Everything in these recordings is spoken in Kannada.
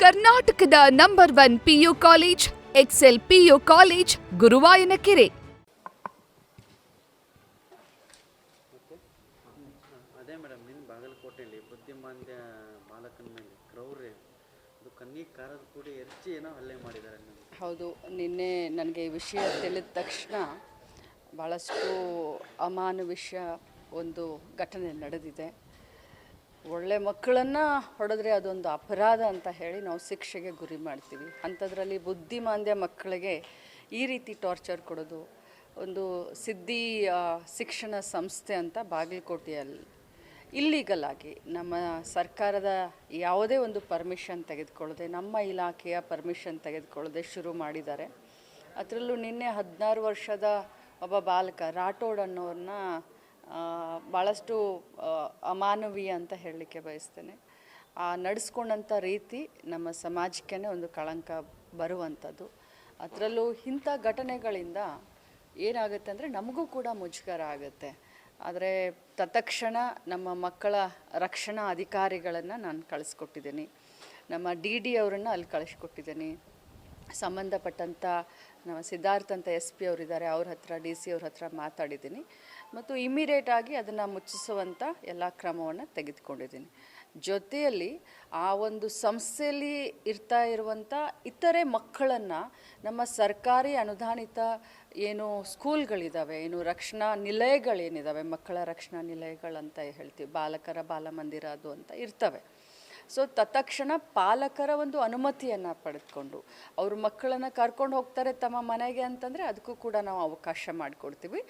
ಕರ್ನಾಟಕದ number 1 PU college Excel PU college Guruvayanakere. ಅದೇ ಮೇಡಮ್, ನಿನ್ನ ಬಾಗಲಕೋಟೆಯಲ್ಲಿ ಬುದ್ಧಿಮಾಂದ್ಯ ಬಾಲಕನ ಮೇಲೆ ಕ್ರೌರ್ಯ ಅದು ಕಣ್ಣಿಗೆ ಕಾರದ ಕೂಡಿ ಎರಚಿ ಏನೋ ಹಲ್ಲೆ ಮಾಡಿದ್ದಾರೆ. ಹೌದು, ನಿನ್ನೆ ನನಗೆ ಈ ವಿಷಯ ತಿಳಿದ ತಕ್ಷಣ ಭಾಳಷ್ಟು ಅಮಾನುಷ ಒಂದು ಘಟನೆ ನಡೆದಿದೆ. ಒಳ್ಳೆ ಮಕ್ಕಳನ್ನು ಹೊಡೆದ್ರೆ ಅದೊಂದು ಅಪರಾಧ ಅಂತ ಹೇಳಿ ನಾವು ಶಿಕ್ಷೆಗೆ ಗುರಿ ಮಾಡ್ತೀವಿ. ಅಂಥದ್ರಲ್ಲಿ ಬುದ್ಧಿಮಾಂದ್ಯ ಮಕ್ಕಳಿಗೆ ಈ ರೀತಿ ಟಾರ್ಚರ್ ಕೊಡೋದು, ಒಂದು ಸಿದ್ಧಿ ಶಿಕ್ಷಣ ಸಂಸ್ಥೆ ಅಂತ ಬಾಗಲಕೋಟೆಯಲ್ಲಿ ಇಲ್ಲೀಗಲ್ ಆಗಿ ನಮ್ಮ ಸರ್ಕಾರದ ಯಾವುದೇ ಒಂದು ಪರ್ಮಿಷನ್ ತೆಗೆದುಕೊಳ್ಳದೆ, ನಮ್ಮ ಇಲಾಖೆಯ ಪರ್ಮಿಷನ್ ತೆಗೆದುಕೊಳ್ಳದೆ ಶುರು ಮಾಡಿದ್ದಾರೆ. ಅದರಲ್ಲೂ ನಿನ್ನೆ 16 ವರ್ಷದ ಒಬ್ಬ ಬಾಲಕ ರಾಠೋಡ್ ಅನ್ನೋರನ್ನ ಭಾಳಷ್ಟು ಅಮಾನವೀಯ ಅಂತ ಹೇಳಲಿಕ್ಕೆ ಬಯಸ್ತೇನೆ. ನಡೆಸ್ಕೊಂಡಂಥ ರೀತಿ ನಮ್ಮ ಸಮಾಜಕ್ಕೆ ಒಂದು ಕಳಂಕ ಬರುವಂಥದ್ದು. ಅದರಲ್ಲೂ ಇಂಥ ಘಟನೆಗಳಿಂದ ಏನಾಗುತ್ತೆ ಅಂದರೆ ನಮಗೂ ಕೂಡ ಮುಜುಗರ ಆಗುತ್ತೆ. ಆದರೆ ತತ್ಕ್ಷಣ ನಮ್ಮ ಮಕ್ಕಳ ರಕ್ಷಣಾ ಅಧಿಕಾರಿಗಳನ್ನು ನಾನು ಕಳಿಸ್ಕೊಟ್ಟಿದ್ದೀನಿ, ನಮ್ಮ ಡಿ ಅವರನ್ನು ಅಲ್ಲಿ ಕಳಿಸ್ಕೊಟ್ಟಿದ್ದೀನಿ. ಸಂಬಂಧಪಟ್ಟಂಥ ನಮ್ಮ ಸಿದ್ಧಾರ್ಥ ಅಂತ SP ಅವರಿದ್ದಾರೆ, ಅವ್ರ ಹತ್ರ DC ಅವ್ರ ಹತ್ರ ಮಾತಾಡಿದ್ದೀನಿ ಮತ್ತು ಇಮಿಡಿಯೇಟಾಗಿ ಅದನ್ನು ಮುಚ್ಚಿಸುವಂಥ ಎಲ್ಲ ಕ್ರಮವನ್ನು ತೆಗೆದುಕೊಂಡಿದ್ದೀನಿ. ಜೊತೆಯಲ್ಲಿ ಆ ಒಂದು ಸಂಸ್ಥೆಯಲ್ಲಿ ಇರ್ತಾ ಇರುವಂಥ ಇತರೆ ಮಕ್ಕಳನ್ನು ನಮ್ಮ ಸರ್ಕಾರಿ ಅನುದಾನಿತ ಏನು ಸ್ಕೂಲ್ಗಳಿದ್ದಾವೆ, ಏನು ರಕ್ಷಣಾ ನಿಲಯಗಳೇನಿದ್ದಾವೆ, ಮಕ್ಕಳ ರಕ್ಷಣಾ ನಿಲಯಗಳಂತ ಹೇಳ್ತೀವಿ, ಬಾಲಕರ ಬಾಲಮಂದಿರ ಅದು ಅಂತ ಇರ್ತವೆ. ಸೊ ತತ್ಕ್ಷಣ ಪಾಲಕರ ಒಂದು ಅನುಮತಿಯನ್ನು ಪಡೆದುಕೊಂಡು ಅವ್ರ ಮಕ್ಕಳನ್ನು ಕರ್ಕೊಂಡು ಹೋಗ್ತಾರೆ ತಮ್ಮ ಮನೆಗೆ ಅಂತಂದರೆ ಅದಕ್ಕೂ ಕೂಡ ನಾವು ಅವಕಾಶ ಮಾಡಿಕೊಡ್ತೀವಿ.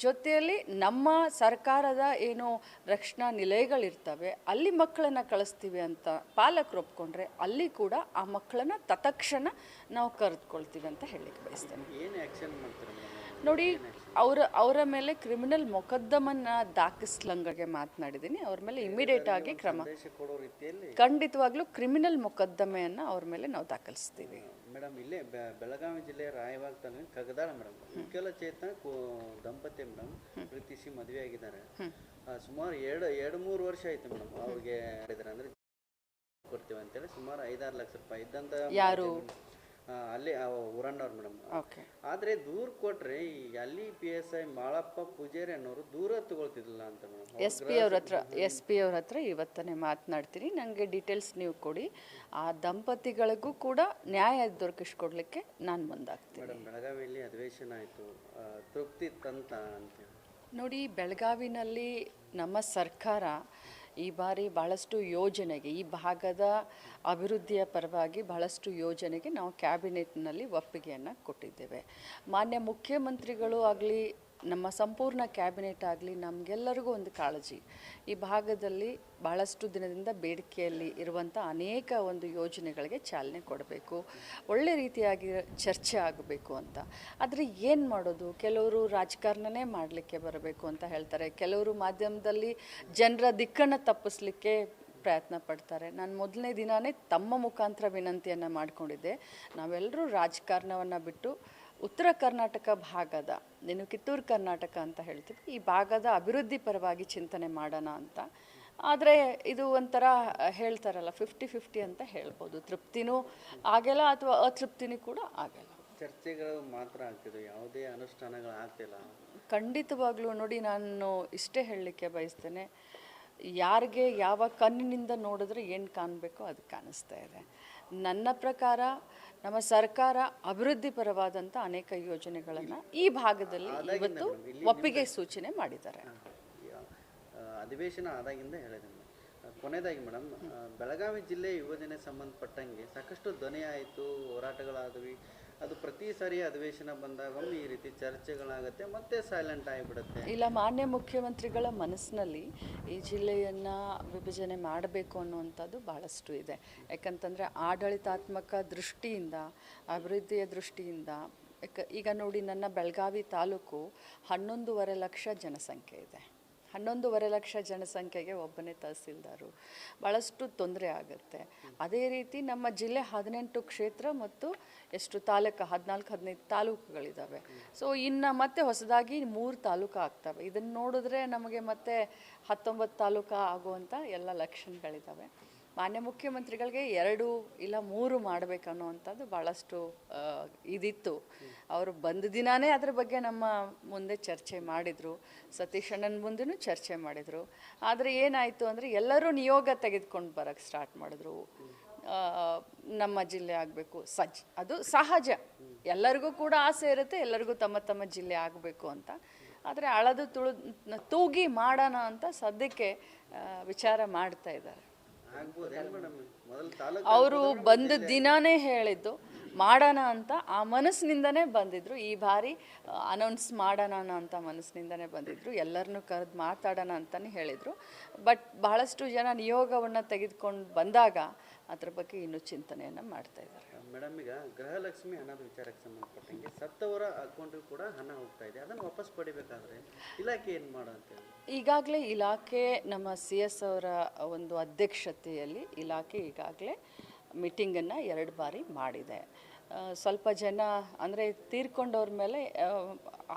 ಜೊತೆಯಲ್ಲಿ ನಮ್ಮ ಸರ್ಕಾರದ ಏನು ರಕ್ಷಣಾ ನಿಲಯಗಳಿರ್ತವೆ ಅಲ್ಲಿ ಮಕ್ಕಳನ್ನು ಕಳಿಸ್ತೀವಿ ಅಂತ ಪಾಲಕರು ಒಪ್ಕೊಂಡ್ರೆ ಅಲ್ಲಿ ಕೂಡ ಆ ಮಕ್ಕಳನ್ನು ತತ್ಕ್ಷಣ ನಾವು ಕರೆದುಕೊಳ್ತೀವಿ ಅಂತ ಹೇಳಲಿಕ್ಕೆ ಬಯಸ್ತೇನೆ. ಏನು ಆ್ಯಕ್ಷನ್ ಮಾಡ್ತಾರೆ ನೋಡಿ, ಅವರ ಮೇಲೆ ಕ್ರಿಮಿನಲ್ ಮೊಕದ್ದಮನ್ನ ದಾಖಲಿಸ್ಲಂಗೆ ಮಾತನಾಡಿದ್ದೀನಿ. ಅವ್ರ ಮೇಲೆ ಇಮಿಡಿಯೇಟ್ ಆಗಿ ಕ್ರಮ, ಖಂಡಿತವಾಗ್ಲೂ ಕ್ರಿಮಿನಲ್ ಮೊಕದ್ದಮೆಯನ್ನು ಅವ್ರ ಮೇಲೆ ನಾವು ದಾಖಲಿಸ್ತೀವಿ. ಮೇಡಮ್, ಇಲ್ಲೇ ಬೆಳಗಾವಿ ಜಿಲ್ಲೆ ರಾಯಬಾಗ್ ತಾಲೂಕಿನ ಕಗದಾಳ ಮೇಡಮ್, ವಿಕಲಚೇತನ ದಂಪತಿ ಮೇಡಮ್ ಪ್ರೀತಿಸಿ ಮದುವೆ ಆಗಿದ್ದಾರೆ. ಸುಮಾರು 2-3 ವರ್ಷ ಆಯ್ತು ಮೇಡಮ್. ಅವ್ರಿಗೆ ಅಂದರೆ ಕೊಡ್ತೀವಿ ಅಂತೇಳಿ ಸುಮಾರು 5-6 ಲಕ್ಷ ರೂಪಾಯಿ ಇದ್ದಂತ ಯಾರು ಅಲ್ಲಿ ಊರಣ್ಣವ್ರು ಮೇಡಮ್. ಆದರೆ ದೂರ ಕೊಟ್ರೆ ಅಲ್ಲಿ PSI ಮಾಳಪ್ಪ ಪೂಜಾರಿ ಅನ್ನೋರು ದೂರ ತಗೊಳ್ತಿದ್ದಿಲ್ಲ ಅಂತ ಮೇಡಮ್. SP ಅವ್ರ ಹತ್ರ ಇವತ್ತನೇ ಮಾತನಾಡ್ತೀನಿ. ನನಗೆ ಡೀಟೇಲ್ಸ್ ನೀವು ಕೊಡಿ. ಆ ದಂಪತಿಗಳಿಗೂ ಕೂಡ ನ್ಯಾಯ ದೊರಕಿಸ್ಕೊಡ್ಲಿಕ್ಕೆ ನಾನು ಮುಂದಾಗ್ತೀನಿ. ಮೇಡಮ್, ಬೆಳಗಾವಿಯಲ್ಲಿ ಅಧಿವೇಶನ ಆಯಿತು, ತೃಪ್ತಿ ತಂತ ಅಂತ ನೋಡಿ, ಬೆಳಗಾವಿನಲ್ಲಿ ನಮ್ಮ ಸರ್ಕಾರ ಈ ಬಾರಿ ಭಾಳಷ್ಟು ಯೋಜನೆಗೆ, ಈ ಭಾಗದ ಅಭಿವೃದ್ಧಿಯ ಪರವಾಗಿ ಭಾಳಷ್ಟು ಯೋಜನೆಗೆ ನಾವು ಕ್ಯಾಬಿನೆಟ್ನಲ್ಲಿ ಒಪ್ಪಿಗೆಯನ್ನು ಕೊಟ್ಟಿದ್ದೇವೆ. ಮಾನ್ಯ ಮುಖ್ಯಮಂತ್ರಿಗಳು ಆಗಲಿ, ನಮ್ಮ ಸಂಪೂರ್ಣ ಕ್ಯಾಬಿನೆಟ್ ಆಗಲಿ, ನಮಗೆಲ್ಲರಿಗೂ ಒಂದು ಕಾಳಜಿ, ಈ ಭಾಗದಲ್ಲಿ ಭಾಳಷ್ಟು ದಿನದಿಂದ ಬೇಡಿಕೆಯಲ್ಲಿ ಇರುವಂಥ ಅನೇಕ ಒಂದು ಯೋಜನೆಗಳಿಗೆ ಚಾಲನೆ ಕೊಡಬೇಕು, ಒಳ್ಳೆ ರೀತಿಯಾಗಿ ಚರ್ಚೆ ಆಗಬೇಕು ಅಂತ. ಆದರೆ ಏನು ಮಾಡೋದು, ಕೆಲವರು ರಾಜಕಾರಣನೇ ಮಾಡಲಿಕ್ಕೆ ಬರಬೇಕು ಅಂತ ಹೇಳ್ತಾರೆ, ಕೆಲವರು ಮಾಧ್ಯಮದಲ್ಲಿ ಜನರ ದಿಕ್ಕನ್ನು ತಪ್ಪಿಸ್ಲಿಕ್ಕೆ ಪ್ರಯತ್ನ ಪಡ್ತಾರೆ. ನಾನು ಮೊದಲನೇ ದಿನವೇ ತಮ್ಮ ಮುಖಾಂತರ ವಿನಂತಿಯನ್ನು ಮಾಡಿಕೊಂಡಿದ್ದೆ, ನಾವೆಲ್ಲರೂ ರಾಜಕಾರಣವನ್ನು ಬಿಟ್ಟು ಉತ್ತರ ಕರ್ನಾಟಕ ಭಾಗದ, ನೀನು ಕಿತ್ತೂರು ಕರ್ನಾಟಕ ಅಂತ ಹೇಳ್ತೀವಿ, ಈ ಭಾಗದ ಅಭಿವೃದ್ಧಿ ಪರವಾಗಿ ಚಿಂತನೆ ಮಾಡೋಣ ಅಂತ. ಆದರೆ ಇದು ಒಂಥರ ಹೇಳ್ತಾರಲ್ಲ 50-50 ಅಂತ ಹೇಳ್ಬೋದು. ತೃಪ್ತಿನೂ ಆಗಲ್ಲ ಅಥವಾ ಅತೃಪ್ತಿನೂ ಕೂಡ ಆಗಲ್ಲ. ಚರ್ಚೆಗಳು ಮಾತ್ರ ಆಗ್ತಿದೆ, ಯಾವುದೇ ಅನುಷ್ಠಾನಗಳು ಆಗ್ತಿಲ್ಲ. ಖಂಡಿತವಾಗ್ಲೂ ನೋಡಿ, ನಾನು ಇಷ್ಟೇ ಹೇಳಲಿಕ್ಕೆ ಬಯಸ್ತೇನೆ, ಯಾರಿಗೆ ಯಾವ ಕಣ್ಣಿನಿಂದ ನೋಡಿದ್ರೆ ಏನು ಕಾಣಬೇಕೋ ಅದು ಕಾಣಿಸ್ತಾ ಇದೆ. ನನ್ನ ಪ್ರಕಾರ ನಮ್ಮ ಸರ್ಕಾರ ಅಭಿವೃದ್ಧಿ ಪರವಾದಂಥ ಅನೇಕ ಯೋಜನೆಗಳನ್ನು ಈ ಭಾಗದಲ್ಲಿ ಇವತ್ತು ಒಪ್ಪಿಗೆ ಸೂಚನೆ ಮಾಡಿದ್ದಾರೆ. ಅಧಿವೇಶನ ಆದಾಗಿಂದ ಹೇಳಿದೆ. ಕೊನೆಯದಾಗಿ ಮೇಡಮ್, ಬೆಳಗಾವಿ ಜಿಲ್ಲೆ ಯುವಜನೆ ಸಂಬಂಧಪಟ್ಟಂಗೆ ಸಾಕಷ್ಟು ಧ್ವನಿ ಆಯಿತು, ಹೋರಾಟಗಳಾದವು. ಅದು ಪ್ರತಿ ಸಾರಿ ಅಧಿವೇಶನ ಬಂದಾಗ ಒಮ್ಮೆ ಈ ರೀತಿ ಚರ್ಚೆಗಳಾಗುತ್ತೆ, ಮತ್ತೆ ಸೈಲೆಂಟ್ ಆಗಿಬಿಡುತ್ತೆ. ಇಲ್ಲ, ಮಾನ್ಯ ಮುಖ್ಯಮಂತ್ರಿಗಳ ಮನಸ್ಸಿನಲ್ಲಿ ಈ ಜಿಲ್ಲೆಯನ್ನು ವಿಭಜನೆ ಮಾಡಬೇಕು ಅನ್ನುವಂಥದ್ದು ಭಾಳಷ್ಟು ಇದೆ. ಯಾಕಂತಂದರೆ ಆಡಳಿತಾತ್ಮಕ ದೃಷ್ಟಿಯಿಂದ, ಅಭಿವೃದ್ಧಿಯ ದೃಷ್ಟಿಯಿಂದ, ಈಗ ನೋಡಿ, ನನ್ನ ಬೆಳಗಾವಿ ತಾಲೂಕು 11.5 ಲಕ್ಷ ಜನಸಂಖ್ಯೆ ಇದೆ. 11.5 ಲಕ್ಷ ಜನಸಂಖ್ಯೆಗೆ ಒಬ್ಬನೇ ತಹಸೀಲ್ದಾರು, ಭಾಳಷ್ಟು ತೊಂದರೆ ಆಗುತ್ತೆ. ಅದೇ ರೀತಿ ನಮ್ಮ ಜಿಲ್ಲೆ 18 ಕ್ಷೇತ್ರ ಮತ್ತು ಎಷ್ಟು ತಾಲೂಕು, 14-15 ತಾಲೂಕುಗಳಿದ್ದಾವೆ. ಸೊ ಇನ್ನು ಮತ್ತೆ ಹೊಸದಾಗಿ 3 ತಾಲೂಕು ಆಗ್ತವೆ. ಇದನ್ನು ನೋಡಿದ್ರೆ ನಮಗೆ ಮತ್ತೆ 19 ತಾಲೂಕು ಆಗುವಂಥ ಎಲ್ಲ ಲಕ್ಷಣಗಳಿದ್ದಾವೆ. ಮಾನ್ಯ ಮುಖ್ಯಮಂತ್ರಿಗಳಿಗೆ 2 ಇಲ್ಲ 3 ಮಾಡಬೇಕನ್ನುವಂಥದ್ದು ಭಾಳಷ್ಟು ಇದಿತ್ತು. ಅವರು ಬಂದ ದಿನಾನೇ ಅದ್ರ ಬಗ್ಗೆ ನಮ್ಮ ಮುಂದೆ ಚರ್ಚೆ ಮಾಡಿದರು, ಸತೀಶ್ ಅಣ್ಣನ ಮುಂದೆನೂ ಚರ್ಚೆ ಮಾಡಿದರು. ಆದರೆ ಏನಾಯಿತು ಅಂದರೆ ಎಲ್ಲರೂ ನಿಯೋಗ ತೆಗೆದುಕೊಂಡು ಬರೋಕ್ಕೆ ಸ್ಟಾರ್ಟ್ ಮಾಡಿದ್ರು. ನಮ್ಮ ಜಿಲ್ಲೆ ಆಗಬೇಕು ಅದು ಸಹಜ, ಎಲ್ಲರಿಗೂ ಕೂಡ ಆಸೆ ಇರುತ್ತೆ, ಎಲ್ಲರಿಗೂ ತಮ್ಮ ತಮ್ಮ ಜಿಲ್ಲೆ ಆಗಬೇಕು ಅಂತ. ಆದರೆ ಅಳದು ತೂಗಿ ಮಾಡೋಣ ಅಂತ ಸದ್ಯಕ್ಕೆ ವಿಚಾರ ಮಾಡ್ತಾ ಇದ್ದಾರೆ. ಅವರು ಬಂದ ದಿನಾನೇ ಹೇಳಿದ್ದು ಮಾಡೋಣ ಅಂತ, ಆ ಮನಸ್ಸಿನಿಂದನೇ ಬಂದಿದ್ರು. ಈ ಬಾರಿ ಅನೌನ್ಸ್ ಮಾಡೋಣ ಅಂತ ಮನಸ್ಸಿನಿಂದನೇ ಬಂದಿದ್ರು. ಎಲ್ಲರನ್ನೂ ಕರೆದು ಮಾತಾಡೋಣ ಅಂತಲೇ ಹೇಳಿದರು. ಬಟ್ ಬಹಳಷ್ಟು ಜನ ನಿಯೋಗವನ್ನು ತೆಗೆದುಕೊಂಡು ಬಂದಾಗ ಅದ್ರ ಬಗ್ಗೆ ಇನ್ನೂ ಚಿಂತನೆಯನ್ನು ಮಾಡ್ತಾ ಇದ್ದಾರೆ. ಮೇಡಮ್, ಈಗ ಗೃಹಲಕ್ಷ್ಮಿ ಹಣದ ವಿಚಾರಕ್ಕೆ ಸಂಬಂಧಪಟ್ಟಂಗೆ ಸತ್ತವರ ಅಕೌಂಟಿಗೆ ಕೂಡ ಹಣ ಹೋಗ್ತಾ ಇದೆ, ಅದನ್ನು ವಾಪಸ್ ಪಡಿಬೇಕಾದ್ರೆ ಇಲಾಖೆ ಏನು ಮಾಡೋ ಅಂತೇಳಿ ಈಗಾಗಲೇ ಇಲಾಖೆ ನಮ್ಮ CS ಅವರ ಒಂದು ಅಧ್ಯಕ್ಷತೆಯಲ್ಲಿ ಇಲಾಖೆ ಈಗಾಗಲೇ ಮೀಟಿಂಗನ್ನು 2 ಬಾರಿ ಮಾಡಿದೆ. ಸ್ವಲ್ಪ ಜನ ಅಂದರೆ ತೀರ್ಕೊಂಡವ್ರ ಮೇಲೆ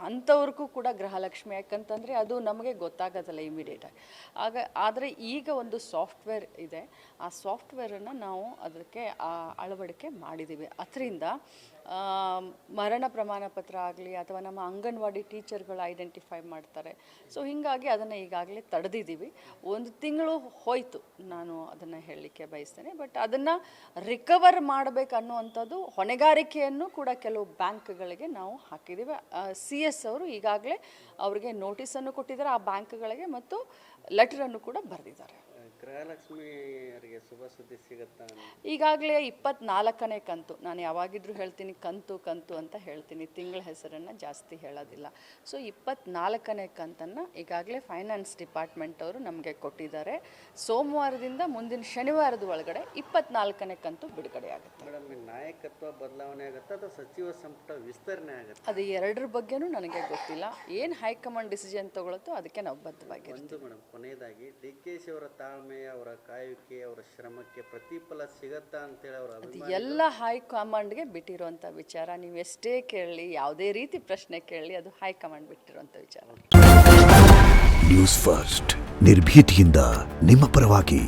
ಅಂಥವ್ರಿಗೂ ಕೂಡ ಗೃಹಲಕ್ಷ್ಮಿ, ಯಾಕಂತಂದರೆ ಅದು ನಮಗೆ ಗೊತ್ತಾಗೋದಲ್ಲ ಇಮಿಡಿಯೇಟಾಗಿ. ಆದರೆ ಈಗ ಒಂದು ಸಾಫ್ಟ್ವೇರ್ ಇದೆ, ಆ ಸಾಫ್ಟ್ವೇರನ್ನು ನಾವು ಅದಕ್ಕೆ ಅಳವಡಿಕೆ ಮಾಡಿದ್ದೀವಿ. ಅದರಿಂದ ಮರಣ ಪ್ರಮಾಣ ಪತ್ರ ಆಗಲಿ ಅಥವಾ ನಮ್ಮ ಅಂಗನವಾಡಿ ಟೀಚರ್ಗಳು ಐಡೆಂಟಿಫೈ ಮಾಡ್ತಾರೆ. ಸೊ ಹೀಗಾಗಿ ಅದನ್ನು ಈಗಾಗಲೇ ತಡೆದಿದ್ದೀವಿ. 1 ತಿಂಗಳು ಹೋಯಿತು, ನಾನು ಅದನ್ನು ಹೇಳಲಿಕ್ಕೆ ಬಯಸ್ತೇನೆ. ಬಟ್ ಅದನ್ನು ರಿಕವರ್ ಮಾಡಬೇಕು ಅನ್ನುವಂಥದ್ದು ಹೊಣೆಗಾರಿಕೆಯನ್ನು ಕೂಡ ಕೆಲವು ಬ್ಯಾಂಕ್ಗಳಿಗೆ ನಾವು ಹಾಕಿದ್ದೀವಿ. CS ಅವರು ಈಗಾಗಲೇ ಅವರಿಗೆ ನೋಟಿಸನ್ನು ಕೊಟ್ಟಿದ್ದಾರೆ ಆ ಬ್ಯಾಂಕ್ಗಳಿಗೆ, ಮತ್ತು ಲೆಟರನ್ನು ಕೂಡ ಬರೆದಿದ್ದಾರೆ. ಗೃಹಲಕ್ಷ್ಮಿಯರಿಗೆ ಶುಭ ಸುದ್ದಿ ಸಿಗುತ್ತಾ? ಈಗಾಗಲೇ 24ನೇ ಕಂತು, ನಾನು ಯಾವಾಗಿದ್ರೂ ಹೇಳ್ತೀನಿ ಕಂತು ಅಂತ ಹೇಳ್ತೀನಿ, ತಿಂಗಳ ಹೆಸರನ್ನು ಜಾಸ್ತಿ ಹೇಳೋದಿಲ್ಲ. ಸೊ 24ನೇ ಕಂತನ್ನು ಈಗಾಗಲೇ ಫೈನಾನ್ಸ್ ಡಿಪಾರ್ಟ್ಮೆಂಟ್ ಅವರು ನಮಗೆ ಕೊಟ್ಟಿದ್ದಾರೆ. ಸೋಮವಾರದಿಂದ ಮುಂದಿನ ಶನಿವಾರದ ಒಳಗಡೆ 24ನೇ ಕಂತು ಬಿಡುಗಡೆ ಆಗುತ್ತೆ. ಮೇಡಮ್, ನಾಯಕತ್ವ ಬದಲಾವಣೆ ಆಗುತ್ತೆ ಅಥವಾ ಸಚಿವ ಸಂಪುಟ ವಿಸ್ತರಣೆ ಆಗುತ್ತೆ? ಅದು 2 ಬಗ್ಗೆನೂ ನನಗೆ ಗೊತ್ತಿಲ್ಲ. ಏನು ಹೈಕಮಾಂಡ್ ಡಿಸಿಷನ್ ತಗೊಳುತ್ತೋ ಅದಕ್ಕೆ ನಾವು ಬದ್ಧವಾಗಿರ್ತೀವಿ. ಮೇಡಮ್, ಕೊನೆಯದಾಗಿ DKಶಿ ಅವರ ತಾಳ್ಮೆ, ಅವರ ಕಾಯುವಿಕೆ, ಅವರ ಶ್ರಮಕ್ಕೆ ಪ್ರತಿಫಲ ಸಿಗತ್ತಾ ಅಂತೇಳಿ ಅವರ ಅದು ಎಲ್ಲ ಹೈಕಮಾಂಡ್ಗೆ ಬಿಟ್ಟಿರುವಂಥ ವಿಚಾರ. ನೀವು ಎಷ್ಟೇ ಕೇಳಲಿ, ಯಾವುದೇ ರೀತಿ ಪ್ರಶ್ನೆ ಕೇಳಲಿ, ಅದು ಹೈಕಮಾಂಡ್ ಬಿಟ್ಟಿರುವಂಥ ವಿಚಾರ. ನ್ಯೂಸ್ ಫಸ್ಟ್ ನಿರ್ಭೀತಿಯಿಂದ ನಿಮ್ಮ ಪರವಾಗಿ.